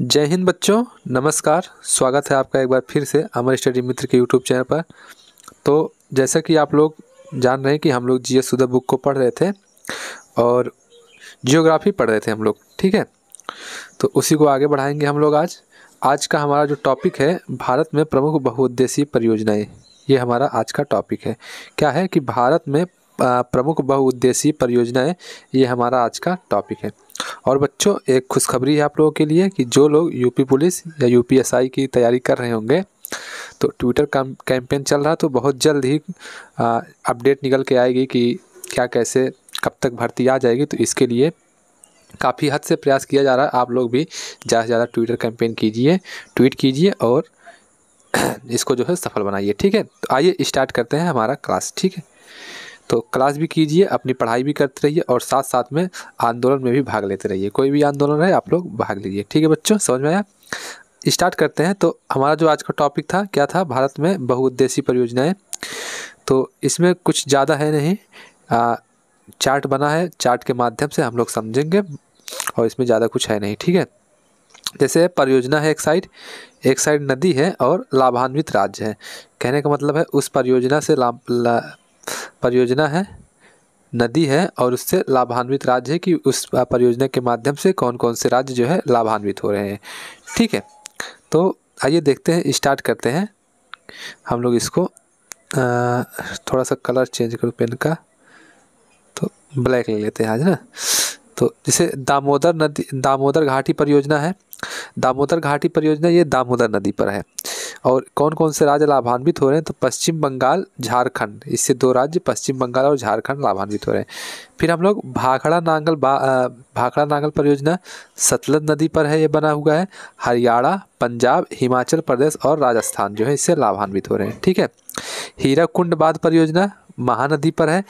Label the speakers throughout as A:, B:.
A: जय हिंद बच्चों, नमस्कार। स्वागत है आपका एक बार फिर से अमर स्टडी मित्र के यूट्यूब चैनल पर। तो जैसा कि आप लोग जान रहे हैं कि हम लोग जीएस सुधा बुक को पढ़ रहे थे और जियोग्राफी पढ़ रहे थे हम लोग, ठीक है। तो उसी को आगे बढ़ाएंगे हम लोग। आज का हमारा जो टॉपिक है, भारत में प्रमुख बहुउद्देशीय परियोजनाएं। ये हमारा आज का टॉपिक है। क्या है कि भारत में प्रमुख बहुउद्देशीय परियोजनाएं, ये हमारा आज का टॉपिक है। और बच्चों, एक खुशखबरी है आप लोगों के लिए कि जो लोग यूपी पुलिस या यूपीएसआई की तैयारी कर रहे होंगे, तो ट्विटर कैंपेन चल रहा, तो बहुत जल्द ही अपडेट निकल के आएगी कि क्या, कैसे, कब तक भर्ती आ जाएगी। तो इसके लिए काफ़ी हद से प्रयास किया जा रहा है। आप लोग भी ज़्यादा से ज़्यादा ट्विटर कैंपेन कीजिए, ट्वीट कीजिए और इसको जो है सफल बनाइए, ठीक है। तो आइए स्टार्ट करते हैं हमारा क्लास, ठीक है। तो क्लास भी कीजिए, अपनी पढ़ाई भी करते रहिए और साथ साथ में आंदोलन में भी भाग लेते रहिए। कोई भी आंदोलन रहे आप लोग भाग लीजिए, ठीक है बच्चों। समझ में आया? स्टार्ट करते हैं। तो हमारा जो आज का टॉपिक था, क्या था? भारत में बहुउद्देशीय परियोजनाएं। तो इसमें कुछ ज़्यादा है नहीं, चार्ट बना है, चार्ट के माध्यम से हम लोग समझेंगे और इसमें ज़्यादा कुछ है नहीं, ठीक है। जैसे परियोजना है, एक साइड नदी है और लाभान्वित राज्य है। कहने का मतलब है उस परियोजना से परियोजना है, नदी है और उससे लाभान्वित राज्य है कि उस परियोजना के माध्यम से कौन कौन से राज्य जो है लाभान्वित हो रहे हैं, ठीक है। तो आइए देखते हैं, स्टार्ट करते हैं हम लोग इसको। थोड़ा सा कलर चेंज करो पेन का, तो ब्लैक ले लेते हैं आज ना। तो जैसे दामोदर घाटी परियोजना है। दामोदर घाटी परियोजना ये दामोदर नदी पर है। और कौन कौन से राज्य लाभान्वित हो रहे हैं? तो पश्चिम बंगाल, झारखंड, इससे दो राज्य पश्चिम बंगाल और झारखंड लाभान्वित हो रहे हैं। फिर हम लोग भाखड़ा नांगल परियोजना सतलज नदी पर है, ये बना हुआ है। हरियाणा, पंजाब, हिमाचल प्रदेश और राजस्थान जो है इससे लाभान्वित हो रहे हैं, ठीक है। हीराकुंड बांध परियोजना महानदी पर है।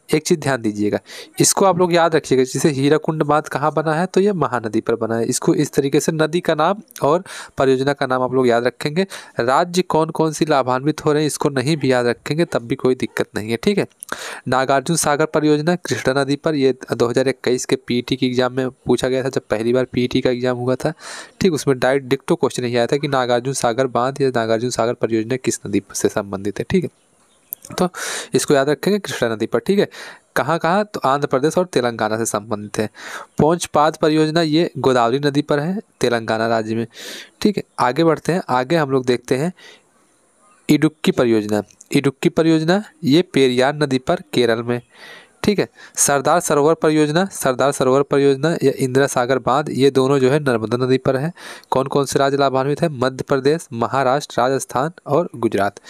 A: एक चीज़ ध्यान दीजिएगा, इसको आप लोग याद रखिएगा। जैसे हीराकुंड बांध कहाँ बना है, तो ये महानदी पर बना है। इसको इस तरीके से नदी का नाम और परियोजना का नाम आप लोग याद रखेंगे। राज्य कौन कौन सी लाभान्वित हो रहे हैं इसको नहीं भी याद रखेंगे तब भी कोई दिक्कत नहीं है, ठीक है। नागार्जुन सागर परियोजना कृष्णा नदी पर, ये 2021 के पीईटी के एग्जाम में पूछा गया था, जब पहली बार पीईटी का एग्जाम हुआ था, ठीक। उसमें डायरेक्ट डिक्टो क्वेश्चन नहीं आया था कि नागार्जुन सागर बांध या नागार्जुन सागर परियोजना किस नदी से संबंधित है, ठीक है। तो इसको याद रखेंगे, कृष्णा नदी पर, ठीक है। कहाँ कहाँ? तो आंध्र प्रदेश और तेलंगाना से संबंधित है। पोंचपाद परियोजना ये गोदावरी नदी पर है, तेलंगाना राज्य में, ठीक है। आगे बढ़ते हैं, आगे हम लोग देखते हैं इडुक्की परियोजना ये पेरियार नदी पर, केरल में, ठीक है। सरदार सरोवर परियोजना या इंदिरा सागर बांध, ये दोनों जो है नर्मदा नदी पर है। कौन कौन से राज्य लाभान्वित है? मध्य प्रदेश, महाराष्ट्र, राजस्थान और गुजरात,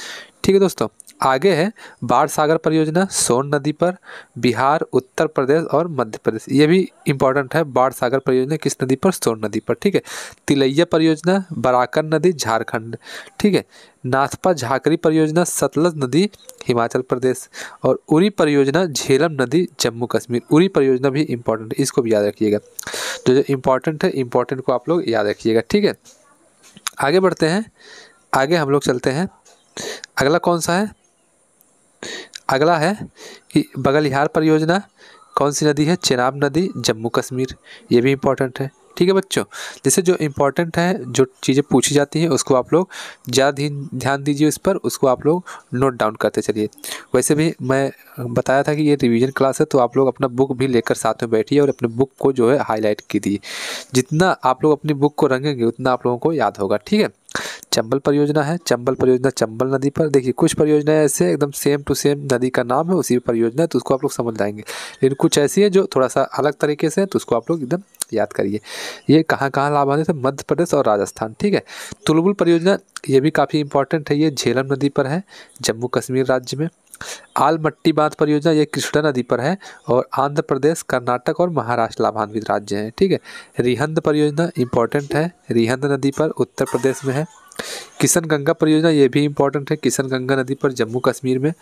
A: ठीक है दोस्तों। आगे है बाढ़ सागर परियोजना सोन नदी पर, बिहार, उत्तर प्रदेश और मध्य प्रदेश, ये भी इंपॉर्टेंट है। बाढ़ सागर परियोजना किस नदी पर? सोन नदी पर, ठीक है। तिलैया परियोजना बराकर नदी, झारखंड, ठीक है। नाथपा झाकरी परियोजना सतलज नदी, हिमाचल प्रदेश। और उरी परियोजना झेलम नदी, जम्मू कश्मीर। उरी परियोजना भी इंपॉर्टेंट है, इसको भी याद रखिएगा। जो इंपॉर्टेंट है, इंपॉर्टेंट को आप लोग याद रखिएगा, ठीक है। आगे बढ़ते हैं, आगे हम लोग चलते हैं। अगला कौन सा है? अगला है कि बगलिहार परियोजना कौन सी नदी है? चेनाब नदी, जम्मू कश्मीर, ये भी इंपॉर्टेंट है, ठीक है बच्चों। जैसे जो इंपॉर्टेंट है, जो चीज़ें पूछी जाती हैं उसको आप लोग ज़्यादा ध्यान दीजिए उस पर, उसको आप लोग नोट डाउन करते चलिए। वैसे भी मैं बताया था कि ये रिवीजन क्लास है, तो आप लोग अपना बुक भी लेकर साथ में बैठिए और अपने बुक को जो है हाईलाइट कीजिए। जितना आप लोग अपनी बुक को रंगेंगे उतना आप लोगों को याद होगा, ठीक है। चंबल परियोजना है, चंबल परियोजना चंबल नदी पर। देखिए कुछ परियोजनाएं ऐसे एकदम सेम टू सेम नदी का नाम है, उसी परियोजना है, तो उसको आप लोग समझ जाएंगे। लेकिन कुछ ऐसी है जो थोड़ा सा अलग तरीके से है, तो उसको आप लोग एकदम याद करिए। ये कहाँ कहाँ लाभान्वित है? मध्य प्रदेश और राजस्थान, ठीक है। तुलबुल परियोजना ये भी काफ़ी इंपॉर्टेंट है, ये झेलम नदी पर है, जम्मू कश्मीर राज्य में। आलमट्टी बांध परियोजना ये कृष्णा नदी पर है और आंध्र प्रदेश, कर्नाटक और महाराष्ट्र लाभान्वित राज्य हैं, ठीक है। रिहंद परियोजना इंपॉर्टेंट है, रिहंद नदी पर, उत्तर प्रदेश में है। किशन गंगा परियोजना ये भी इंपॉर्टेंट है, किशन गंगा नदी पर, जम्मू कश्मीर में।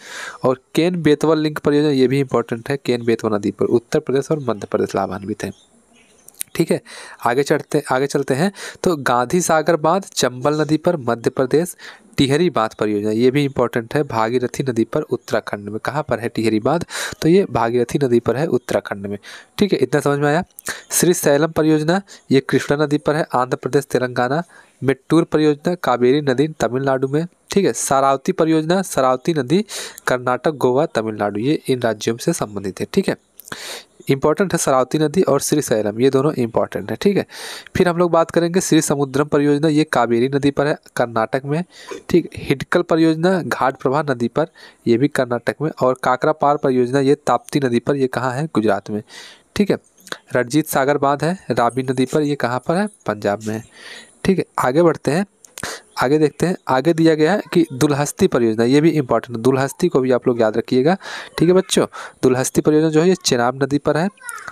A: और केन बेतवा लिंक परियोजना ये भी इंपॉर्टेंट है, केन बेतवा नदी पर, उत्तर प्रदेश और मध्य प्रदेश लाभान्वित है। ठीक है। आगे चलते हैं। तो गांधी सागर बांध चंबल नदी पर मध्य प्रदेश, टिहरी बांध परियोजना ये भी इंपॉर्टेंट है भागीरथी नदी पर उत्तराखंड में। कहाँ पर है टिहरी बांध? तो ये भागीरथी नदी पर है उत्तराखंड में। ठीक है, इतना समझ में आया। श्री सैलम परियोजना ये कृष्णा नदी पर है आंध्र प्रदेश तेलंगाना। मेट्टूर परियोजना कावेरी नदी तमिलनाडु में। ठीक है, शरावती परियोजना शरावती नदी कर्नाटक गोवा तमिलनाडु, ये इन राज्यों से संबंधित है। ठीक है, इंपॉर्टेंट है शरावती नदी और श्री सैलम, ये दोनों इंपॉर्टेंट है। ठीक है, फिर हम लोग बात करेंगे श्री समुद्रम परियोजना ये कावेरी नदी पर है कर्नाटक में। ठीक, हिडकल परियोजना घाट प्रभा नदी पर, ये भी कर्नाटक में। और काकरापार परियोजना ये ताप्ती नदी पर, ये कहाँ है? गुजरात में। ठीक है, रणजीत सागर बांध है रावी नदी पर, ये कहाँ पर है? पंजाब में है। ठीक है, आगे बढ़ते हैं, आगे देखते हैं। आगे दिया गया है कि दुलहस्ती परियोजना, ये भी इंपॉर्टेंट है, दुलहस्ती को भी आप लोग याद रखिएगा। ठीक है बच्चों, दुलहस्ती परियोजना जो है ये चेनाब नदी पर है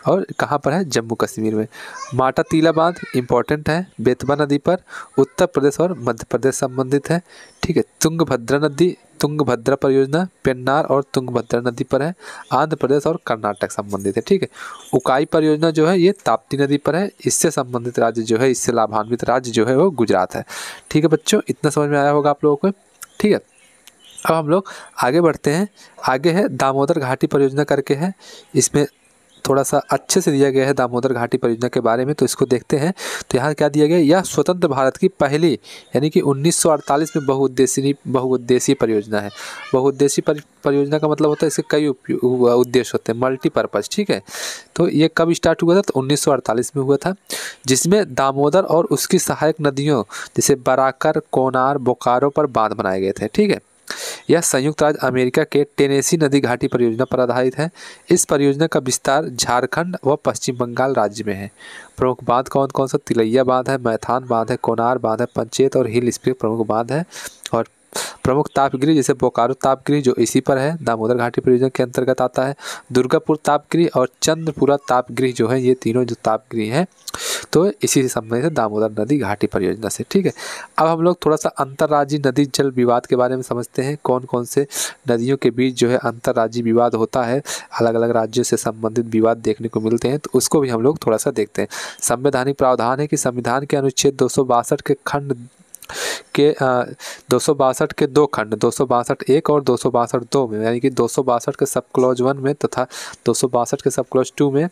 A: और कहाँ पर है? जम्मू कश्मीर में। माटा तीला बांध इंपॉर्टेंट है बेतवा नदी पर, उत्तर प्रदेश और मध्य प्रदेश संबंधित है। ठीक है, तुंगभद्रा नदी तुंगभद्रा परियोजना पेन्नार और तुंगभद्रा नदी पर है, आंध्र प्रदेश और कर्नाटक संबंधित है। ठीक है, उकाई परियोजना जो है ये ताप्ती नदी पर है, इससे संबंधित राज्य जो है, इससे लाभान्वित राज्य जो है वो गुजरात है। ठीक है बच्चों, इतना समझ में आया होगा आप लोगों को। ठीक है, अब हम लोग आगे बढ़ते हैं। आगे है दामोदर घाटी परियोजना करके है, इसमें थोड़ा सा अच्छे से दिया गया है दामोदर घाटी परियोजना के बारे में, तो इसको देखते हैं। तो यहाँ क्या दिया गया? यह स्वतंत्र भारत की पहली यानी कि 1948 में बहुउद्देशीय परियोजना है। बहुउद्देशीय परियोजना का मतलब होता है इसके कई उद्देश्य होते हैं, मल्टीपर्पज़। ठीक है, तो ये कब स्टार्ट हुआ था? तो 1948 में हुआ था, जिसमें दामोदर और उसकी सहायक नदियों जैसे बराकर कोनार बोकारो पर बांध बनाए गए थे। ठीक है, यह संयुक्त राज्य अमेरिका के टेनेसी नदी घाटी परियोजना पर आधारित है। इस परियोजना का विस्तार झारखंड व पश्चिम बंगाल राज्य में है। प्रमुख बांध कौन कौन सा? तिलैया बांध है, मैथान बांध है, कोनार बांध है, पंचेत और हिल स्प्रिंग प्रमुख बांध है। और प्रमुख तापगृह जैसे बोकारो तापगृह जो इसी पर है, दामोदर घाटी परियोजना के अंतर्गत आता है। दुर्गापुर तापगृह और चंद्रपुरा तापगृह जो है, ये तीनों जो तापगृह हैं तो इसी से संबंधित है दामोदर नदी घाटी परियोजना से। ठीक है, अब हम लोग थोड़ा सा अंतर्राज्यीय नदी जल विवाद के बारे में समझते हैं। कौन कौन से नदियों के बीच जो है अंतर्राज्यीय विवाद होता है, अलग अलग राज्यों से संबंधित विवाद देखने को मिलते हैं, तो उसको भी हम लोग थोड़ा सा देखते हैं। संवैधानिक प्रावधान है कि संविधान के अनुच्छेद 262 के खंड के 262 के दो खंड 262 1 और 262 2 में, यानी कि 262 के सब क्लॉज 1 में तथा 262 के सब क्लॉज 2 में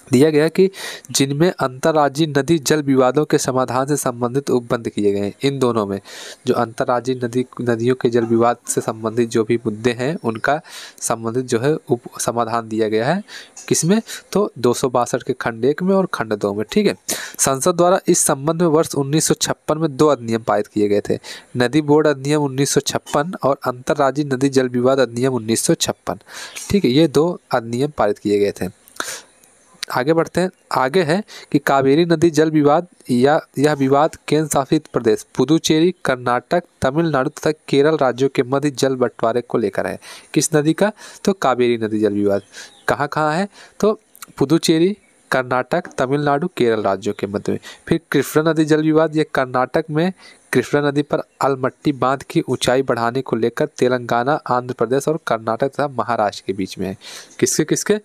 A: दिया गया कि जिनमें अंतर्राज्यीय नदी जल विवादों के समाधान से संबंधित उपबंध किए गए हैं। इन दोनों में जो अंतर्राज्यीय नदियों के जल विवाद से संबंधित जो भी मुद्दे हैं उनका संबंधित जो है समाधान दिया गया है। किसमें? तो 262 के खंड 1 में और खंड 2 में। ठीक है, संसद द्वारा इस संबंध में वर्ष 1956 में 2 अधिनियम पारित किए गए थे, नदी बोर्ड अधिनियम 1956 और अंतर्राज्यीय नदी जल विवाद अधिनियम 1956। ठीक है, ये 2 अधिनियम पारित किए गए थे। आगे बढ़ते हैं। आगे है कि कावेरी नदी जल विवाद यह विवाद केंद्र शासित प्रदेश पुदुचेरी, कर्नाटक, तमिलनाडु तथा केरल राज्यों के मध्य जल बंटवारे को लेकर है। किस नदी का? तो कावेरी नदी जल विवाद कहाँ कहाँ है? तो पुदुचेरी, कर्नाटक, तमिलनाडु, केरल राज्यों के मध्य में। फिर कृष्णा नदी जल विवाद ये कर्नाटक में कृष्णा नदी पर अलमट्टी बांध की ऊंचाई बढ़ाने को लेकर तेलंगाना, आंध्र प्रदेश और कर्नाटक तथा महाराष्ट्र के बीच में है। किसके किसके?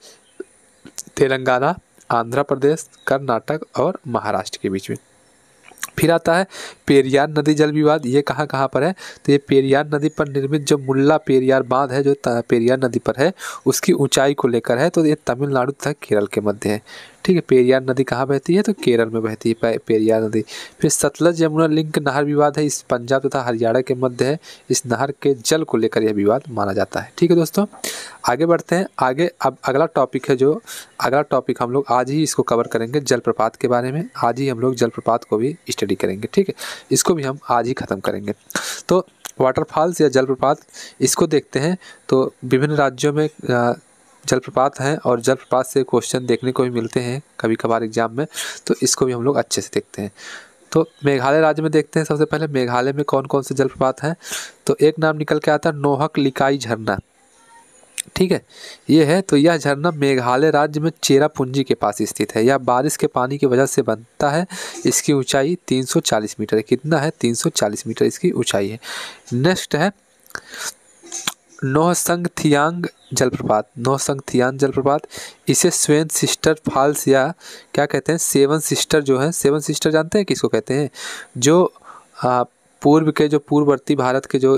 A: तेलंगाना, आंध्र प्रदेश, कर्नाटक और महाराष्ट्र के बीच में। फिर आता है पेरियार नदी जल विवाद, ये कहाँ कहाँ पर है? तो ये पेरियार नदी पर निर्मित जो मुल्ला पेरियार बांध है जो पेरियार नदी पर है उसकी ऊंचाई को लेकर है, तो ये तमिलनाडु तथा केरल के मध्य है। ठीक है, पेरियार नदी कहाँ बहती है? तो केरल में बहती है पेरियार नदी। फिर सतलज यमुना लिंक नहर विवाद है, इस पंजाब तथा हरियाणा के मध्य है। इस नहर के जल को लेकर यह विवाद माना जाता है। ठीक है दोस्तों, आगे बढ़ते हैं। आगे अब अगला टॉपिक है, जो अगला टॉपिक हम लोग आज ही इसको कवर करेंगे जलप्रपात के बारे में। आज ही हम लोग जलप्रपात को भी स्टडी करेंगे। ठीक है, इसको भी हम आज ही ख़त्म करेंगे। तो वाटरफॉल्स या जलप्रपात इसको देखते हैं। तो विभिन्न राज्यों में जलप्रपात हैं और जलप्रपात से क्वेश्चन देखने को भी मिलते हैं कभी कभार एग्जाम में, तो इसको भी हम लोग अच्छे से देखते हैं। तो मेघालय राज्य में देखते हैं। सबसे पहले मेघालय में कौन कौन से जलप्रपात हैं? तो एक नाम निकल के आता है नोहक लिकाई झरना। ठीक है, ये है। तो यह झरना मेघालय राज्य में चेरापूंजी के पास स्थित है। यह बारिश के पानी की वजह से बनता है। इसकी ऊंचाई 340 मीटर है। कितना है? 340 मीटर इसकी ऊंचाई है। नेक्स्ट है नोहसंगथियांग जलप्रपात, नोहसंगथियांग जलप्रपात, इसे स्वेन सिस्टर फॉल्स या क्या कहते हैं, सेवन सिस्टर जो है, सेवन सिस्टर जानते हैं किसको कहते हैं, जो पूर्व के जो पूर्ववर्ती भारत के जो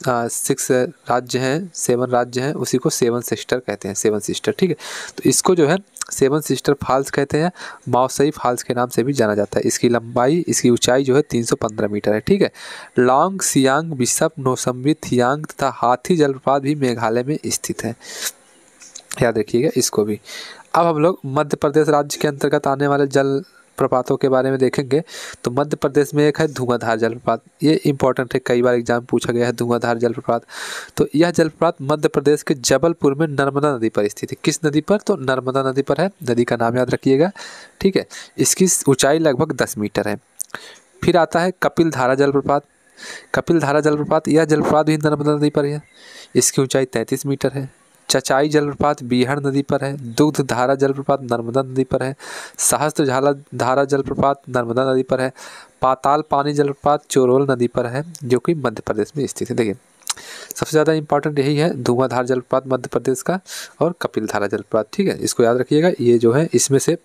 A: 6 राज्य हैं, 7 राज्य हैं, उसी को सेवन सिस्टर कहते हैं, सेवन सिस्टर, ठीक है। तो इसको जो है सेवन सिस्टर फॉल्स कहते हैं, माओसई फॉल्स के नाम से भी जाना जाता है। इसकी लंबाई, इसकी ऊंचाई जो है 315 मीटर है, ठीक है। लॉन्ग सियांग, बिशप, नौसंबी, थियांग तथा हाथी जलप्रपात भी मेघालय में स्थित है, याद रखिएगा इसको भी। अब हम लोग मध्य प्रदेश राज्य के अंतर्गत आने वाले जल प्रपातों के बारे में देखेंगे। तो मध्य प्रदेश में एक है धुआंधार जलप्रपात, ये इंपॉर्टेंट है, कई बार एग्जाम पूछा गया है धुआंधार जलप्रपात। तो यह जलप्रपात मध्य प्रदेश के जबलपुर में नर्मदा नदी पर स्थित है। किस नदी पर? तो नर्मदा नदी पर है, नदी का नाम याद रखिएगा, ठीक है। इसकी ऊंचाई लगभग 10 मीटर है। फिर आता है कपिल धारा जलप्रपात। कपिल धारा जलप्रपात, यह जलप्रपात भी नर्मदा नदी पर है, इसकी ऊंचाई 33 मीटर है। चचाई जलप्रपात बीहड़ नदी पर है। दुग्ध धारा जलप्रपात नर्मदा नदी पर है। सहस्त्र धारा जलप्रपात नर्मदा नदी पर है। पाताल पानी जलप्रपात चोरोल नदी पर है, जो कि मध्य प्रदेश में स्थित है। देखिए सबसे ज़्यादा इंपॉर्टेंट यही है, धुआंधार जलप्रपात मध्य प्रदेश का और कपिल धारा जलप्रपात, ठीक है, इसको याद रखिएगा। ये जो है इसमें से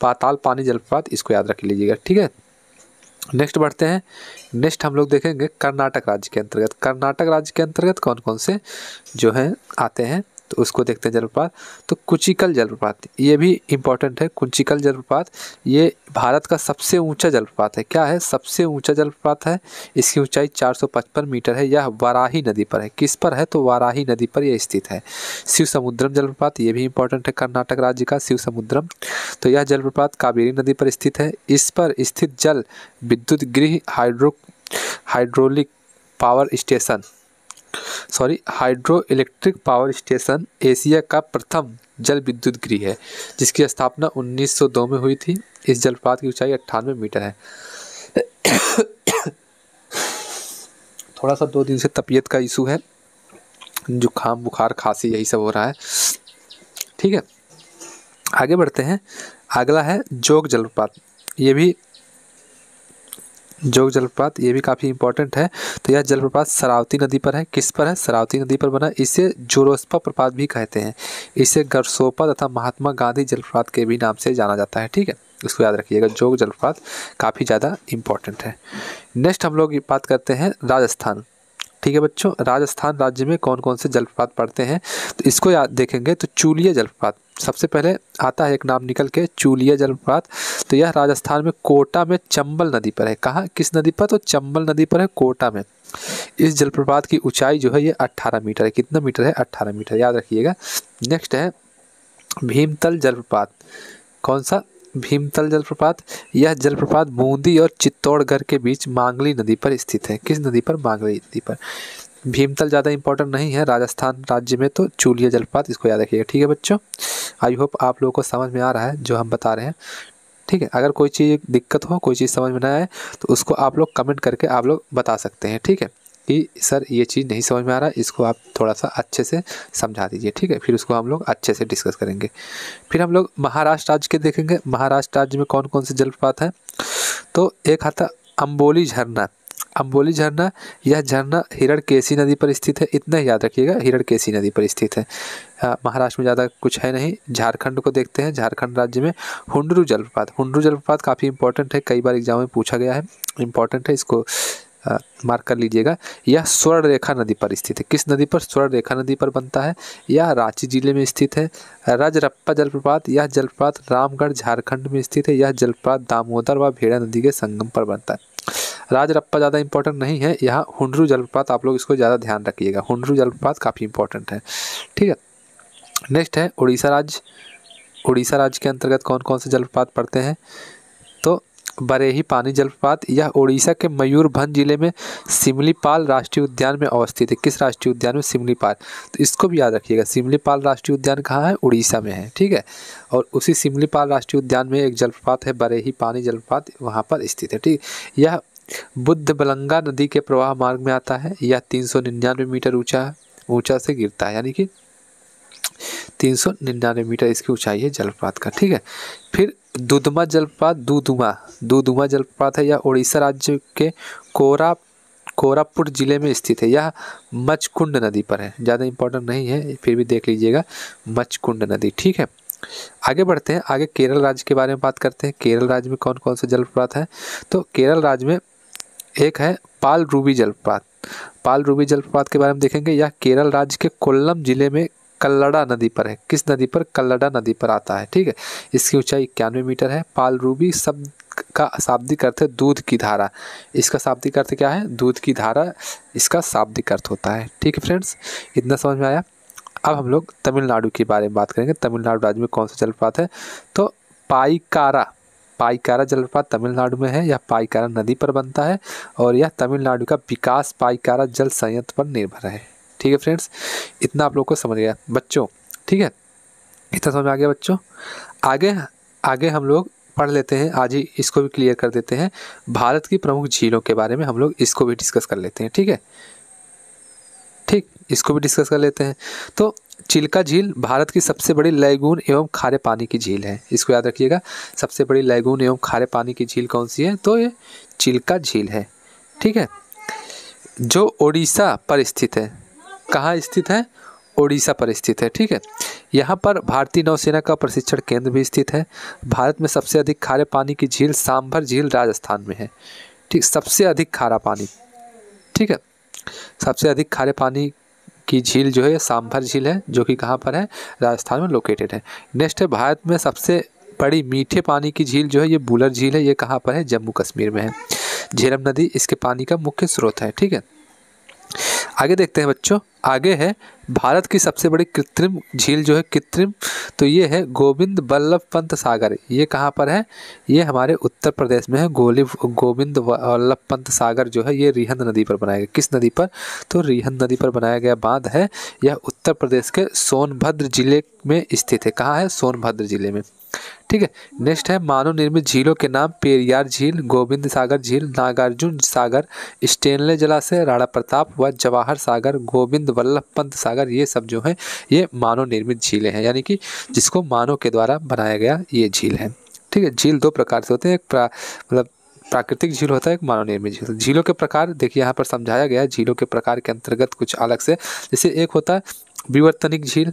A: पाताल पानी जलप्रपात, इसको याद रख लीजिएगा, ठीक है। नेक्स्ट बढ़ते हैं। नेक्स्ट हम लोग देखेंगे कर्नाटक राज्य के अंतर्गत। कर्नाटक राज्य के अंतर्गत कौन कौन से जो हैं आते हैं, तो उसको देखते हैं जलप्रपात। तो कुचिकल जलप्रपात, ये भी इम्पोर्टेंट है। कुचिकल जलप्रपात ये भारत का सबसे ऊंचा जलप्रपात है। क्या है? सबसे ऊंचा जलप्रपात है। इसकी ऊंचाई 455 मीटर है। यह वाराही नदी पर है। किस पर है? तो वाराही नदी पर यह स्थित है। शिव समुद्रम जलप्रपात, ये भी इम्पोर्टेंट है कर्नाटक राज्य का, शिव समुद्रम। तो यह जलप्रपात कावेरी नदी पर स्थित है। इस पर स्थित जल विद्युत गृह hydraulic power station, hydro electric power station Asia का प्रथम जल विद्युत गृह है, जिसकी स्थापना 1902 में हुई थी। इस जलप्रपात की ऊंचाई 98 मीटर है। थोड़ा सा 2 दिन से तबीयत का इशू है, जुकाम बुखार खांसी यही सब हो रहा है, ठीक है। आगे बढ़ते हैं। अगला है जोग जलप्रपात। ये भी जोग जलप्रपात, ये भी काफ़ी इंपॉर्टेंट है। तो यह जलप्रपात शरावती नदी पर है। किस पर है? शरावती नदी पर बना। इसे जोरोस्पा प्रपात भी कहते हैं। इसे गरसोपा तथा महात्मा गांधी जलप्रपात के भी नाम से जाना जाता है, ठीक है, इसको याद रखिएगा। जोग जलप्रपात काफ़ी ज़्यादा इंपॉर्टेंट है। नेक्स्ट हम लोग बात करते हैं राजस्थान, ठीक है बच्चों। राजस्थान राज्य में कौन कौन से जलप्रपात पड़ते हैं, तो इसको याद देखेंगे। तो चूलिया जलप्रपात सबसे पहले आता है, एक नाम निकल के, चूलिया जलप्रपात। तो यह राजस्थान में कोटा में चंबल नदी पर है। कहाँ? किस नदी पर? तो चंबल नदी पर है, कोटा में। इस जलप्रपात की ऊंचाई जो है ये 18 मीटर है। कितना मीटर है? 18 मीटर, याद रखिएगा। नेक्स्ट है भीमतल जलप्रपात। कौन सा? भीमतल जलप्रपात। यह जलप्रपात बूंदी और चित्तौड़गढ़ के बीच मांगली नदी पर स्थित है। किस नदी पर? मांगली नदी पर। भीमतल ज़्यादा इंपॉर्टेंट नहीं है राजस्थान राज्य में, तो चूलिया जलप्रपात, इसको याद रखिएगा, ठीक है बच्चों। आई होप आप लोगों को समझ में आ रहा है जो हम बता रहे हैं, ठीक है। अगर कोई चीज़ दिक्कत हो, कोई चीज़ समझ में ना आए, तो उसको आप लोग कमेंट करके आप लोग बता सकते हैं, ठीक है, कि सर ये चीज़ नहीं समझ में आ रहा है, इसको आप थोड़ा सा अच्छे से समझा दीजिए, ठीक है। फिर उसको हम लोग अच्छे से डिस्कस करेंगे। फिर हम लोग महाराष्ट्र राज्य के देखेंगे। महाराष्ट्र राज्य में कौन कौन से जलप्रपात हैं, तो एक आता अम्बोली झरना। अम्बोली झरना, यह झरना हिरण्यकेशी नदी पर स्थित है। इतना ही याद रखिएगा, हिरण्यकेशी नदी पर स्थित है। महाराष्ट्र में ज़्यादा कुछ है नहीं। झारखंड को देखते हैं। झारखंड राज्य में हुंडरू जलप्रपात। हुंडरू जलप्रपात काफ़ी इंपॉर्टेंट है, कई बार एग्जाम में पूछा गया है, इंपॉर्टेंट है, इसको मार्क कर लीजिएगा। यह स्वर्ण रेखा नदी पर स्थित है। किस नदी पर? स्वर्ण रेखा नदी पर बनता है। यह रांची जिले में स्थित है। रजरप्पा जलप्रपात, यह जलप्रपात रामगढ़ झारखंड में स्थित है। यह जलप्रपात दामोदर व भेड़ा नदी के संगम पर बनता है। राजरप्पा ज़्यादा इंपॉर्टेंट नहीं है। यहाँ हुंडरू जलप्रपात, आप लोग इसको ज़्यादा ध्यान रखिएगा। हुंडरू जलप्रपात काफ़ी इंपॉर्टेंट है, ठीक है। नेक्स्ट है उड़ीसा राज्य। उड़ीसा राज्य के अंतर्गत कौन कौन से जलप्रपात पड़ते हैं, तो बरेही पानी जलप्रपात। यह उड़ीसा के मयूरभंज जिले में सिमलीपाल राष्ट्रीय उद्यान में अवस्थित है। किस राष्ट्रीय उद्यान में? सिमलीपाल। तो इसको भी याद रखिएगा, सिमलीपाल राष्ट्रीय उद्यान कहाँ है? उड़ीसा में है, ठीक है। और उसी सिमलीपाल राष्ट्रीय उद्यान में एक जलप्रपात है बरेही पानी जलप्रपात, वहाँ पर स्थित है, ठीक। यह बुद्धबलंगा नदी के प्रवाह मार्ग में आता है। यह 399 मीटर ऊंचा से गिरता है, यानी कि 399 मीटर इसकी ऊंचाई है जलप्रपात का, ठीक है। फिर दुदुमा जलप्रपात, दुदुमा जलप्रपात है। यह उड़ीसा राज्य के कोरापुट जिले में स्थित है। यह मचकुंड नदी पर है, ज़्यादा इंपॉर्टेंट नहीं है, फिर भी देख लीजिएगा, मचकुंड नदी। ठीक है, आगे बढ़ते हैं। आगे केरल राज्य के बारे में बात करते हैं। केरल राज्य में कौन कौन से जलप्रपात हैं? तो केरल राज्य में एक है पाल रूबी जलप्रपात। पाल रूबी जलप्रपात के बारे में देखेंगे। यह केरल राज्य के कोल्लम जिले में कल्लड़ा नदी पर है। किस नदी पर? कल्लड़ा नदी पर आता है। ठीक है, इसकी ऊंचाई 91 मीटर है। पाल रूबी शब्द का शाब्दिक अर्थ है दूध की धारा। इसका शाब्दिक अर्थ क्या है? दूध की धारा इसका शाब्दिक अर्थ होता है। ठीक है फ्रेंड्स, इतना समझ में आया। अब हम लोग तमिलनाडु के बारे में बात करेंगे। तमिलनाडु राज्य में कौन सा जलप्रपात है? तो पाईकारा जलप्रपात तमिलनाडु में है। यह पाईकारा नदी पर बनता है और यह तमिलनाडु का विकास पाईकारा जल संयंत्र पर निर्भर है। ठीक है फ्रेंड्स, इतना आप लोग को समझ गया बच्चों। ठीक है, इतना समझ में आ गया बच्चों। आगे हम लोग पढ़ लेते हैं, आज ही इसको भी क्लियर कर देते हैं। भारत की प्रमुख झीलों के बारे में हम लोग इसको भी डिस्कस कर लेते हैं। ठीक है, ठीक, इसको भी डिस्कस कर लेते हैं। तो चिल्का झील भारत की सबसे बड़ी लैगून एवं खारे पानी की झील है। इसको याद रखिएगा, सबसे बड़ी लैगून एवं खारे पानी की झील कौन सी है? तो ये चिल्का झील है। ठीक है, जो ओडिशा पर स्थित है। कहाँ स्थित है? ओडिशा पर स्थित है। ठीक है, यहाँ पर भारतीय नौसेना का प्रशिक्षण केंद्र भी स्थित है। भारत में सबसे अधिक खारे पानी की झील सांभर झील राजस्थान में है। ठीक, सबसे अधिक खारा पानी। ठीक है, सबसे अधिक खारे पानी की झील जो है सांभर झील है, जो कि कहाँ पर है? राजस्थान में लोकेटेड है। नेक्स्ट है, भारत में सबसे बड़ी मीठे पानी की झील जो है ये बुलर झील है। ये कहाँ पर है? जम्मू कश्मीर में है। झेलम नदी इसके पानी का मुख्य स्रोत है। ठीक है, आगे देखते हैं बच्चों। आगे है भारत की सबसे बड़ी कृत्रिम झील जो है कृत्रिम, तो ये है गोविंद बल्लभ पंत सागर। ये कहाँ पर है? ये हमारे उत्तर प्रदेश में है। गोविंद बल्लभ पंत सागर जो है ये रिहंद नदी पर बनाया गया। किस नदी पर? तो रिहंद नदी पर बनाया गया बांध है। यह उत्तर प्रदेश के सोनभद्र जिले में स्थित है। कहाँ है? सोनभद्र जिले में। ठीक है, नेक्स्ट है मानव निर्मित झीलों के नाम पेरियार झील, गोविंद सागर झील, नागार्जुन सागर, स्टेनले जलाशय, राणा प्रताप व जवाहर सागर, गोविंद वल्लभ पंत सागर। ये सब जो है ये मानव निर्मित झीलें हैं, यानी कि जिसको मानव के द्वारा बनाया गया ये झील है। ठीक है, झील दो प्रकार से होते हैं, एक मतलब प्राकृतिक झील होता है, एक मानव निर्मित झील। झीलों के प्रकार देखिए यहाँ पर समझाया गया है। झीलों के प्रकार के अंतर्गत कुछ अलग से, जैसे एक होता है विवर्तनिक झील,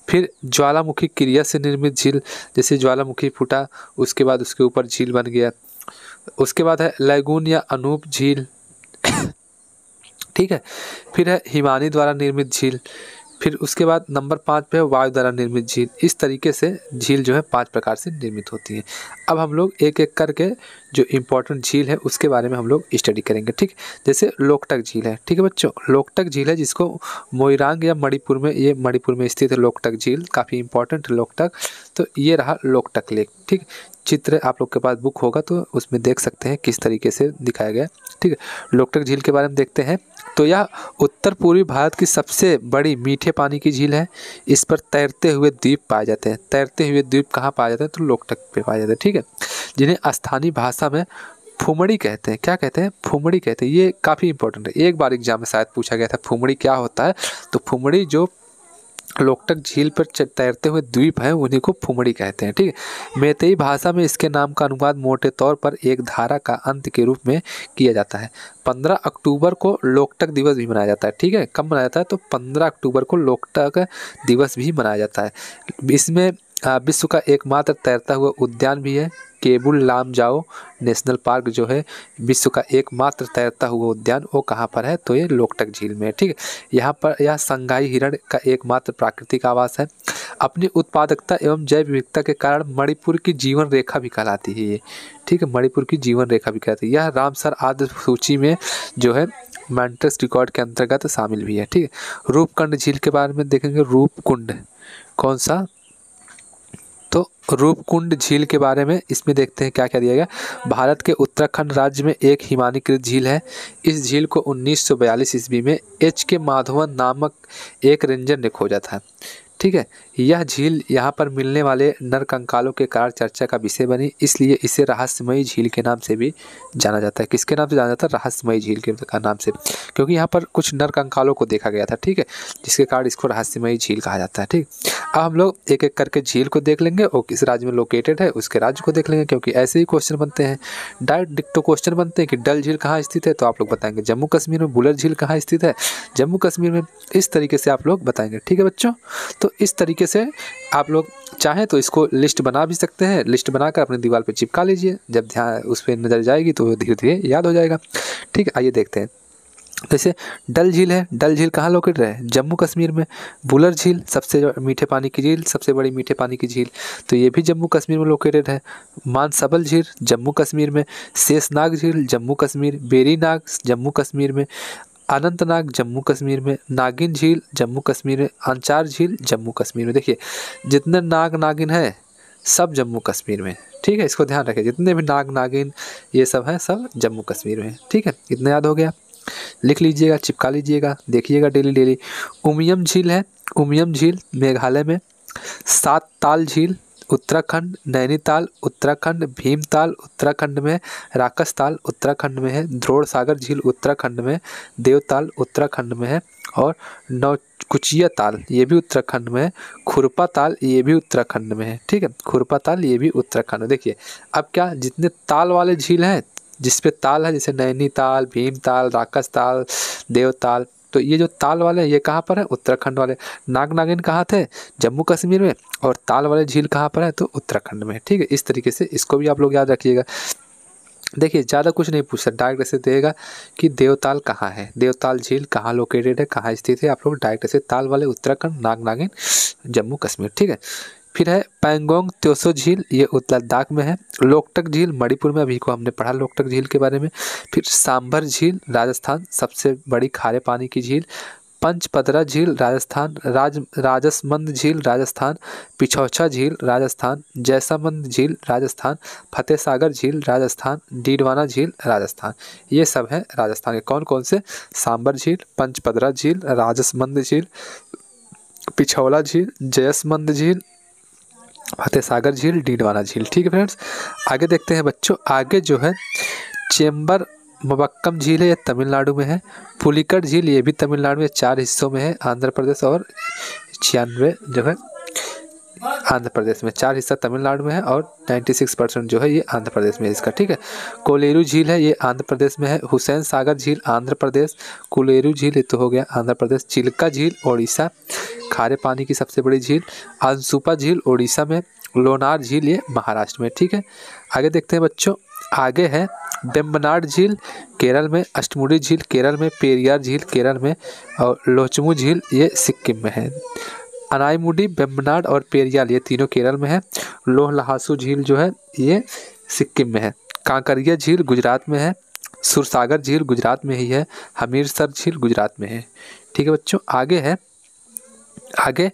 A: फिर ज्वालामुखी क्रिया से निर्मित झील, जैसे ज्वालामुखी फूटा उसके बाद उसके ऊपर झील बन गया। उसके बाद है लैगून या अनूप झील। ठीक है, फिर है हिमानी द्वारा निर्मित झील, फिर उसके बाद नंबर 5 पे है वायु द्वारा निर्मित झील। इस तरीके से झील जो है 5 प्रकार से निर्मित होती है। अब हम लोग एक एक करके जो इम्पोर्टेंट झील है उसके बारे में हम लोग स्टडी करेंगे। ठीक, जैसे लोकटक झील है। ठीक है बच्चों, लोकटक झील है जिसको मोइरांग या मणिपुर में, ये मणिपुर में स्थित है लोकटक झील, काफ़ी इंपॉर्टेंट है लोकटक। तो ये रहा लोकटक लेक। ठीक, चित्र आप लोग के पास बुक होगा तो उसमें देख सकते हैं किस तरीके से दिखाया गया है। ठीक है, लोकटक झील के बारे में देखते हैं। तो यह उत्तर पूर्वी भारत की सबसे बड़ी मीठे पानी की झील है। इस पर तैरते हुए द्वीप पाए जाते हैं। तैरते हुए द्वीप कहाँ पाए जाते हैं? तो लोकटक पे पाए जाते हैं। ठीक है, जिन्हें स्थानीय भाषा में फुमड़ी कहते हैं। क्या कहते हैं? फुमड़ी कहते हैं। ये काफ़ी इंपॉर्टेंट है, एक बार एग्जाम में शायद पूछा गया था फुमड़ी क्या होता है। तो फुमड़ी जो लोकटक झील पर तैरते हुए द्वीप हैं उन्हीं को फुमड़ी कहते हैं। ठीक है, मैतेई भाषा में इसके नाम का अनुवाद मोटे तौर पर एक धारा का अंत के रूप में किया जाता है। 15 अक्टूबर को लोकटक दिवस भी मनाया जाता है। ठीक है, कब मनाया जाता है? तो 15 अक्टूबर को लोकटक दिवस भी मनाया जाता है। इसमें विश्व का एकमात्र तैरता हुआ उद्यान भी है। केबुल लामजाओ नेशनल पार्क जो है विश्व का एकमात्र तैरता हुआ उद्यान, वो कहाँ पर है? तो ये लोकटक झील में है। ठीक है, यहाँ पर यह संगाई हिरण का एकमात्र प्राकृतिक आवास है। अपनी उत्पादकता एवं जैव विविधता के कारण मणिपुर की जीवन रेखा भी कहलाती है ये। ठीक है, मणिपुर की जीवन रेखा भी कहलाती है। यह रामसर आदि सूची में जो है मैंट्रस रिकॉर्ड के अंतर्गत शामिल भी है। ठीक है, रूपकुंड झील के बारे में देखेंगे। रूपकुंड कौन सा? तो रूपकुंड झील के बारे में इसमें देखते हैं क्या क्या दिया गया। भारत के उत्तराखंड राज्य में एक हिमानीकृत झील है। इस झील को 1942 ईस्वी में H.K. माधवन नामक एक रेंजर ने खोजा था। ठीक है, यह झील यहाँ पर मिलने वाले नरकंकालों के कारण चर्चा का विषय बनी, इसलिए इसे रहस्यमयी झील के नाम से भी जाना जाता है। किसके नाम से जाना जाता है? रहस्यमयी झील के नाम से, क्योंकि यहाँ पर कुछ नरकंकालों को देखा गया था। ठीक है, जिसके कारण इसको रहस्यमयी झील कहा जाता है। ठीक, अब हम लोग एक एक करके झील को देख लेंगे और किस राज्य में लोकेटेड है उसके राज्य को देख लेंगे, क्योंकि ऐसे ही क्वेश्चन बनते हैं। डायरेक्ट डिक्टो क्वेश्चन बनते हैं कि डल झील कहाँ स्थित है, तो आप लोग बताएंगे जम्मू कश्मीर में। बुलर झील कहाँ स्थित है, जम्मू कश्मीर में। इस तरीके से आप लोग बताएंगे, ठीक है बच्चों। तो इस तरीके से आप लोग चाहें तो इसको लिस्ट बना भी सकते हैं, लिस्ट बनाकर अपनी दीवार पर चिपका लीजिए, जब ध्यान उस पर नज़र जाएगी तो धीरे धीरे याद हो जाएगा, ठीक है। आइए देखते हैं। जैसे डल झील है, डल झील कहाँ लोकेटेड है, जम्मू कश्मीर में। बुलर झील सबसे मीठे पानी की झील, सबसे बड़ी मीठे पानी की झील, तो ये भी जम्मू कश्मीर में लोकेटेड है। मानसबल झील जम्मू कश्मीर में। शेषनाग झील जम्मू कश्मीर। बेरीनाग जम्मू कश्मीर में। अनंतनाग जम्मू कश्मीर में। नागिन झील जम्मू कश्मीर में। अंचार झील जम्मू कश्मीर में। देखिए जितने नाग नागिन है सब जम्मू कश्मीर में, ठीक है। इसको ध्यान रखें, जितने भी नाग नागिन ये सब हैं सब जम्मू कश्मीर में, ठीक है। इतना याद हो गया, लिख लीजिएगा, चिपका लीजिएगा, देखिएगा डेली डेली। उमियम झील है, उमियम झील मेघालय में। सात ताल झील उत्तराखंड। नैनीताल उत्तराखंड। भीमताल उत्तराखंड में। राकसताल उत्तराखंड में है। द्रोण सागर झील उत्तराखंड में। देवताल उत्तराखंड में है। और नौकुचिया ताल ये भी उत्तराखंड में है। खुरपा ताल ये भी उत्तराखंड में है, ठीक है। खुरपा ताल ये भी उत्तराखंड में। देखिए अब क्या, जितने ताल वाले झील हैं जिस पे ताल है, जैसे नैनीताल, भीमताल, राकसताल, देवताल, तो ये जो ताल वाले हैं ये कहाँ पर है, उत्तराखंड वाले। नाग नागिन कहाँ थे, जम्मू कश्मीर में। और ताल वाले झील कहाँ पर है, तो उत्तराखंड में, ठीक है। इस तरीके से इसको भी आप लोग याद रखिएगा। देखिए ज़्यादा कुछ नहीं पूछ सकता, डायरेक्ट ऐसे देगा कि देवताल कहाँ है, देवताल झील कहाँ लोकेटेड है, कहाँ स्थित है। आप लोग डायरेक्ट ऐसे ताल वाले उत्तराखंड, नाग नागिन जम्मू कश्मीर, ठीक है। फिर है पैंगोंग त्योसो झील, ये लद्दाख में है। लोकटक झील मणिपुर में, अभी को हमने पढ़ा लोकटक झील के बारे में। फिर सांभर झील राजस्थान, सबसे बड़ी खारे पानी की झील। पंचपदरा झील राजस्थान। राजसमंद झील राजस्थान। पिछौछा झील राजस्थान। जैसामंद झील राजस्थान। फतेह सागर झील राजस्थान। डीडवाना झील राजस्थान। ये सब है राजस्थान के। कौन कौन से, सांभर झील, पंचपदरा झील, राजसमंद झील, पिछौला झील, जैसमंद झील, फतेह सागर झील, डीडवाना झील, ठीक है फ्रेंड्स। आगे देखते हैं बच्चों, आगे जो है चेंबर मबक्कम झील है, ये तमिलनाडु में है। पुलिकट झील ये भी तमिलनाडु में, 4 हिस्सों में है, आंध्र प्रदेश और 96 जो है आंध्र प्रदेश में। 4 हिस्सा तमिलनाडु में है और 96% जो है ये आंध्र प्रदेश में है इसका, ठीक है। कोलेरू झील है, ये आंध्र प्रदेश में है। हुसैन सागर झील आंध्र प्रदेश। कुलेरू झील ये तो हो गया आंध्र प्रदेश। चिल्का झील ओडिशा, खारे पानी की सबसे बड़ी झील। अंसुपा झील ओडिशा में। लोनार झील ये महाराष्ट्र में, ठीक है। आगे देखते हैं बच्चों, आगे है बेम्बनाड झील केरल में। अष्टमुडी झील केरल में। पेरियार झील केरल में। और लोचमू झील ये सिक्किम में है। अनाईमुडी, बेम्बनाड और पेरियार ये तीनों केरल में है। लोह लहासू झील जो है ये सिक्किम में है। कांकरिया झील गुजरात में है। सुरसागर झील गुजरात में ही है। हमीरसर झील गुजरात में है, ठीक है बच्चों। आगे है, आगे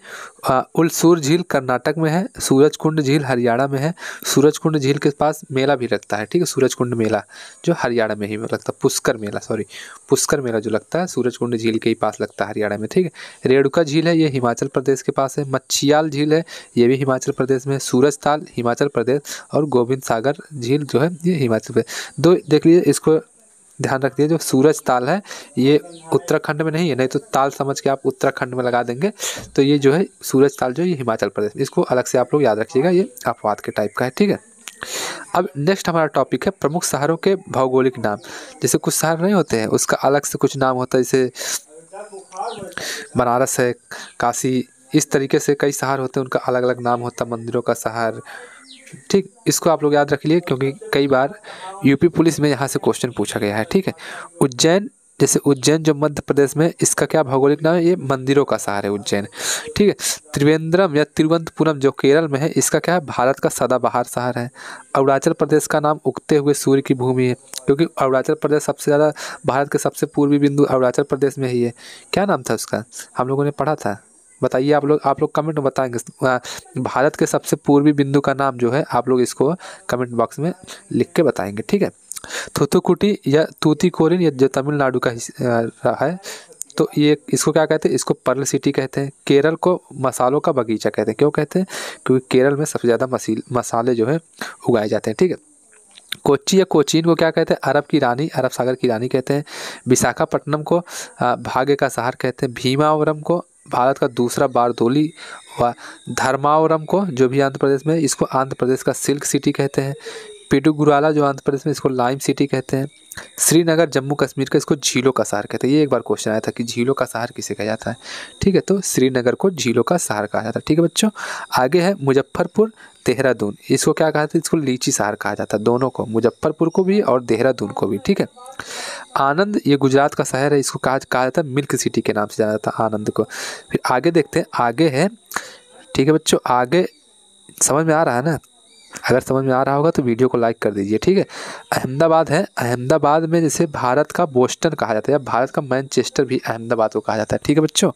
A: उलसूर झील कर्नाटक में है। सूरजकुंड झील हरियाणा में है। सूरजकुंड झील के पास मेला भी लगता है, ठीक है। सूरजकुंड मेला जो हरियाणा में ही लगता है, पुष्कर मेला, सॉरी पुष्कर मेला जो लगता है सूरजकुंड झील के ही पास लगता है हरियाणा में, ठीक है। रेणुका झील है, ये हिमाचल प्रदेश के पास है। मच्छियाल झील है, ये भी हिमाचल प्रदेश में है। सूरजताल हिमाचल प्रदेश। और गोविंद सागर झील जो है ये हिमाचल प्रदेश। दो देख लीजिए, इसको ध्यान रखिए, जो सूरज ताल है ये उत्तराखंड में नहीं है, नहीं तो ताल समझ के आप उत्तराखंड में लगा देंगे, तो ये जो है सूरज ताल जो है ये हिमाचल प्रदेश। इसको अलग से आप लोग याद रखिएगा, ये अपवाद के टाइप का है, ठीक है। अब नेक्स्ट हमारा टॉपिक है प्रमुख शहरों के भौगोलिक नाम। जैसे कुछ शहर नहीं होते हैं उसका अलग से कुछ नाम होता है, जैसे बनारस है, काशी, इस तरीके से कई शहर होते हैं उनका अलग अलग नाम होता है, मंदिरों का शहर, ठीक। इसको आप लोग याद रख लिए क्योंकि कई बार यूपी पुलिस में यहाँ से क्वेश्चन पूछा गया है, ठीक है। उज्जैन, जैसे उज्जैन जो मध्य प्रदेश में, इसका क्या भौगोलिक नाम है, ये मंदिरों का शहर है उज्जैन, ठीक है। त्रिवेंद्रम या तिरुवनंतपुरम जो केरल में है, इसका क्या है, भारत का सदाबहार शहर है। अरुणाचल प्रदेश का नाम उगते हुए सूर्य की भूमि है, क्योंकि अरुणाचल प्रदेश सबसे ज़्यादा, भारत के सबसे पूर्वी बिंदु अरुणाचल प्रदेश में ही है। क्या नाम था उसका, हम लोगों ने पढ़ा था, बताइए आप लोग कमेंट में बताएंगे। भारत के सबसे पूर्वी बिंदु का नाम जो है, आप लोग इसको कमेंट बॉक्स में लिख के बताएंगे, ठीक है। थूथुकुडी या तूतीकोरिन, ये जो तमिलनाडु का है, तो ये इसको क्या कहते हैं, इसको पर्ल सिटी कहते हैं। केरल को मसालों का बगीचा कहते हैं। क्यों कहते हैं, क्योंकि केरल में सबसे ज़्यादा मसाले जो है उगाए जाते हैं, ठीक है। कोच्चि या कोचीन को क्या कहते हैं, अरब की रानी, अरब सागर की रानी कहते हैं। विशाखापट्टनम को भाग्य का शहर कहते हैं। भीमावरम को भारत का दूसरा बारदोली हुआ। धर्मावरम को, जो भी आंध्र प्रदेश में, इसको आंध्र प्रदेश का सिल्क सिटी कहते हैं। पिडुगुराला जो आंध्र प्रदेश में, इसको लाइम सिटी कहते हैं। श्रीनगर जम्मू कश्मीर का, इसको झीलों का शहर कहते हैं। ये एक बार क्वेश्चन आया था कि झीलों का शहर किसे कहा जाता है। ठीक है, तो श्रीनगर को झीलों का शहर कहा जाता है। ठीक है बच्चों, आगे है मुजफ्फरपुर देहरादून, इसको क्या कहा जाता है, इसको लीची शहर कहा जाता है, दोनों को, मुजफ्फरपुर को भी और देहरादून को भी। ठीक है, आनंद ये गुजरात का शहर है, इसको कहा जाता है मिल्क सिटी के नाम से जाना जाता है आनंद को। फिर आगे देखते हैं, आगे है, ठीक है बच्चों, आगे समझ में आ रहा है ना? अगर समझ में आ रहा होगा तो वीडियो को लाइक कर दीजिए। ठीक है, अहमदाबाद है, अहमदाबाद में जैसे भारत का बोस्टन कहा जाता है, या भारत का मैनचेस्टर भी अहमदाबाद को कहा जाता है। ठीक है बच्चों,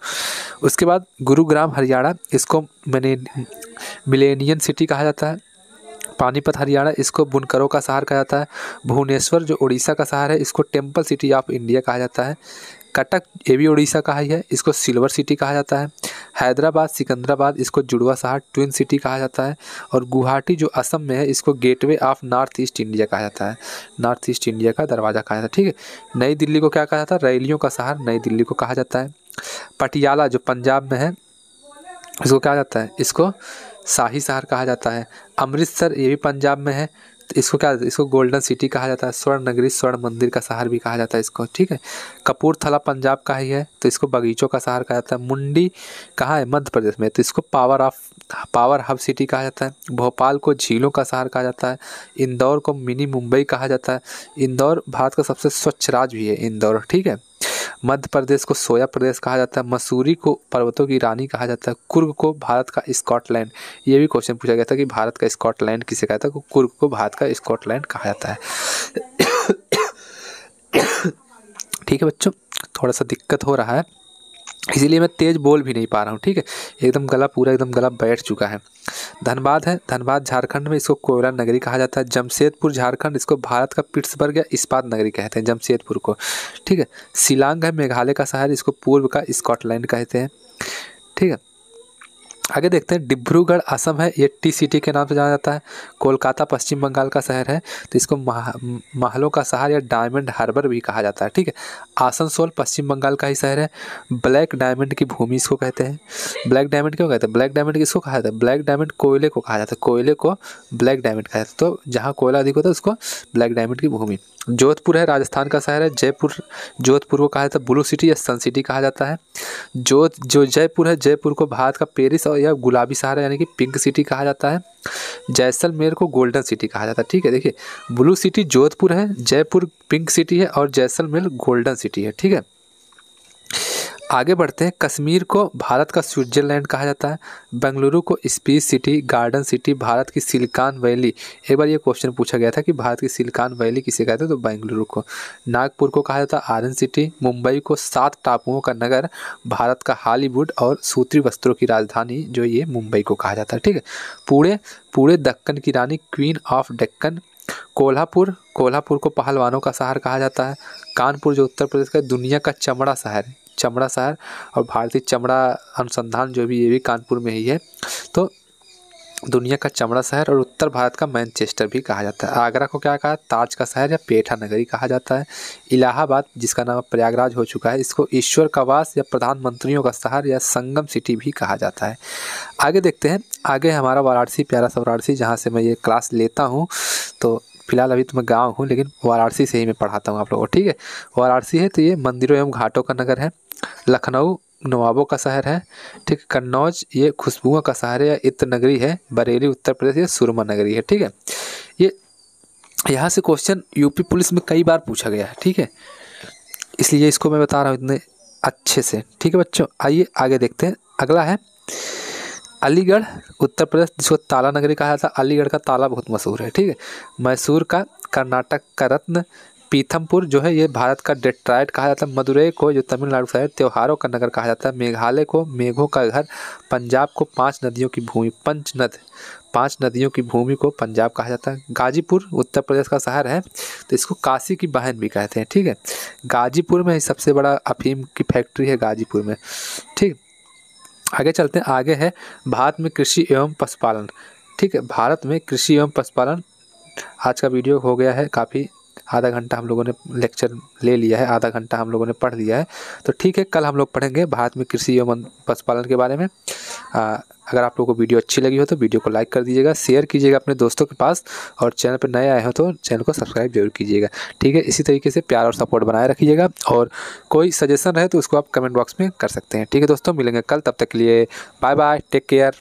A: उसके बाद गुरुग्राम हरियाणा, इसको मैंने मिलेनियम सिटी कहा जाता है। पानीपत हरियाणा, इसको बुनकरों का शहर कहा जाता है। भुवनेश्वर जो उड़ीसा का शहर है, इसको टेम्पल सिटी ऑफ इंडिया कहा जाता है। कटक ये भी उड़ीसा का ही है, इसको सिल्वर सिटी कहा जाता है। हैदराबाद सिकंदराबाद, इसको जुड़वा शहर ट्विन सिटी कहा जाता है। और गुवाहाटी जो असम में है, इसको gateway of north east India कहा जाता है, नॉर्थ ईस्ट इंडिया का दरवाज़ा कहा जाता है। ठीक है, नई दिल्ली को क्या कहा जाता है, रैलियों का शहर नई दिल्ली को कहा जाता है। पटियाला जो पंजाब में है, इसको क्या जाता है, इसको शाही शहर कहा जाता है। अमृतसर ये भी पंजाब में है, तो इसको क्या, इसको गोल्डन सिटी कहा जाता है। स्वर्ण नगरी, स्वर्ण मंदिर का शहर भी कहा जाता है इसको। ठीक है, कपूरथला पंजाब का ही है, तो इसको बगीचों का शहर कहा जाता है। मुंडी कहाँ है, मध्य प्रदेश में, तो इसको पावर हब सिटी कहा जाता है। भोपाल को झीलों का शहर कहा जाता है। इंदौर को मिनी मुंबई कहा जाता है। इंदौर भारत का सबसे स्वच्छ राज्य भी है इंदौर। ठीक है, मध्य प्रदेश को सोया प्रदेश कहा जाता है। मसूरी को पर्वतों की रानी कहा जाता है। कुर्ग को भारत का स्कॉटलैंड, ये भी क्वेश्चन पूछा गया था कि भारत का स्कॉटलैंड किसे कहता है, कुर्ग को भारत का स्कॉटलैंड कहा जाता है। ठीक है बच्चों, थोड़ा सा दिक्कत हो रहा है, इसीलिए मैं तेज़ बोल भी नहीं पा रहा हूँ। ठीक है, एकदम गला पूरा एकदम गला बैठ चुका है। धनबाद है, धनबाद झारखंड में, इसको कोयला नगरी कहा जाता है। जमशेदपुर झारखंड, इसको भारत का पिट्सबर्ग या इस्पात नगरी कहते हैं, जमशेदपुर को। ठीक है, शिलांग है मेघालय का शहर, इसको पूर्व का स्कॉटलैंड कहते हैं। ठीक है, आगे देखते हैं, डिब्रूगढ़ असम है, ये टी सिटी के नाम से जाना जाता है। कोलकाता पश्चिम बंगाल का शहर है, तो इसको महलों का शहर या डायमंड हार्बर भी कहा जाता है। ठीक है, आसनसोल पश्चिम बंगाल का ही शहर है। ब्लैक डायमंड की भूमि इसको कहते हैं। ब्लैक डायमंड क्यों कहते हैं, ब्लैक डायमंड किसको कहा जाता है, ब्लैक डायमंड कोयले को कहा जाता है, कोयले को ब्लैक डायमंड कहा जाता है, तो जहाँ कोयला अधिक होता है उसको ब्लैक डायमंड की भूमि। जोधपुर है, राजस्थान का शहर है। जोधपुर को कहा जाता है ब्लू सिटी या सन सिटी कहा जाता है। जो जयपुर है, जयपुर को भारत का पेरिस और या गुलाबी शहर है, यानी कि पिंक सिटी कहा जाता है। जैसलमेर को गोल्डन सिटी कहा जाता है। ठीक है, देखिए ब्लू सिटी जोधपुर है, जयपुर पिंक सिटी है और जैसलमेर गोल्डन सिटी है। ठीक है, आगे बढ़ते हैं, कश्मीर को भारत का स्विट्जरलैंड कहा जाता है। बेंगलुरु को space city, garden city, Bharat की सिलिकॉन वैली, एक बार ये क्वेश्चन पूछा गया था कि भारत की सिलिकॉन वैली किसे कहते हैं, तो बेंगलुरु को। नागपुर को कहा जाता है ऑरेंज सिटी। मुंबई को 7 टापुओं का नगर, भारत का हॉलीवुड और सूती वस्त्रों की राजधानी, जो ये मुंबई को कहा जाता है। ठीक है, पुणे दक्कन की रानी, क्वीन ऑफ डेक्कन। कोल्हापुर को पहलवानों का शहर कहा जाता है। कानपुर जो उत्तर प्रदेश का दुनिया का चमड़ा शहर और भारतीय चमड़ा अनुसंधान जो भी, ये भी कानपुर में ही है, तो दुनिया का चमड़ा शहर और उत्तर भारत का मैनचेस्टर भी कहा जाता है। आगरा को क्या कहा, ताज का शहर या पेठा नगरी कहा जाता है। इलाहाबाद जिसका नाम प्रयागराज हो चुका है, इसको ईश्वर का वास या प्रधानमंत्रियों का शहर या संगम सिटी भी कहा जाता है। आगे देखते हैं, आगे हमारा वाराणसी, प्यारा सा वाराणसी, जहाँ से मैं ये क्लास लेता हूँ। तो फिलहाल अभी तो मैं गाँव हूँ, लेकिन वाराणसी से ही मैं पढ़ाता हूँ आप लोगों को। ठीक है, वाराणसी है तो ये मंदिरों एवं घाटों का नगर है। लखनऊ नवाबों का शहर है। ठीक, कन्नौज ये खुशबुओं का शहर है या इत्र नगरी है। बरेली उत्तर प्रदेश ये सुरमा नगरी है। ठीक है, ये यहाँ से क्वेश्चन यूपी पुलिस में कई बार पूछा गया है। ठीक है, इसलिए इसको मैं बता रहा हूँ इतने अच्छे से। ठीक है बच्चों, आइए आगे देखते हैं। अगला है अलीगढ़ उत्तर प्रदेश, जिसको ताला नगरी कहा जाता है। अलीगढ़ का ताला बहुत मशहूर है। ठीक है, मैसूर का कर्नाटक का रत्न। पीथमपुर जो है ये भारत का डेट्रॉयट कहा जाता है। मदुरई को जो तमिलनाडु शहर, त्योहारों का नगर कहा जाता है। मेघालय को मेघों का घर। पंजाब को 5 नदियों की भूमि, 5 नदियों की भूमि को पंजाब कहा जाता है। गाजीपुर उत्तर प्रदेश का शहर है, तो इसको काशी की बहन भी कहते हैं। ठीक है, गाजीपुर में सबसे बड़ा अफीम की फैक्ट्री है गाजीपुर में। ठीक, आगे चलते हैं। आगे है भारत में कृषि एवं पशुपालन। ठीक है, भारत में कृषि एवं पशुपालन। आज का वीडियो हो गया है काफ़ी आधा घंटा हम लोगों ने लेक्चर ले लिया है, आधा घंटा हम लोगों ने पढ़ लिया है। तो ठीक है, कल हम लोग पढ़ेंगे भारत में कृषि एवं पशुपालन के बारे में। अगर आप लोगों को वीडियो अच्छी लगी हो तो वीडियो को लाइक कर दीजिएगा, शेयर कीजिएगा अपने दोस्तों के पास, और चैनल पर नए आए हो तो चैनल को सब्सक्राइब जरूर कीजिएगा। ठीक है, इसी तरीके से प्यार और सपोर्ट बनाए रखिएगा, और कोई सजेशन रहे तो उसको आप कमेंट बॉक्स में कर सकते हैं। ठीक है दोस्तों, मिलेंगे कल, तब तक के लिए बाय बाय, टेक केयर।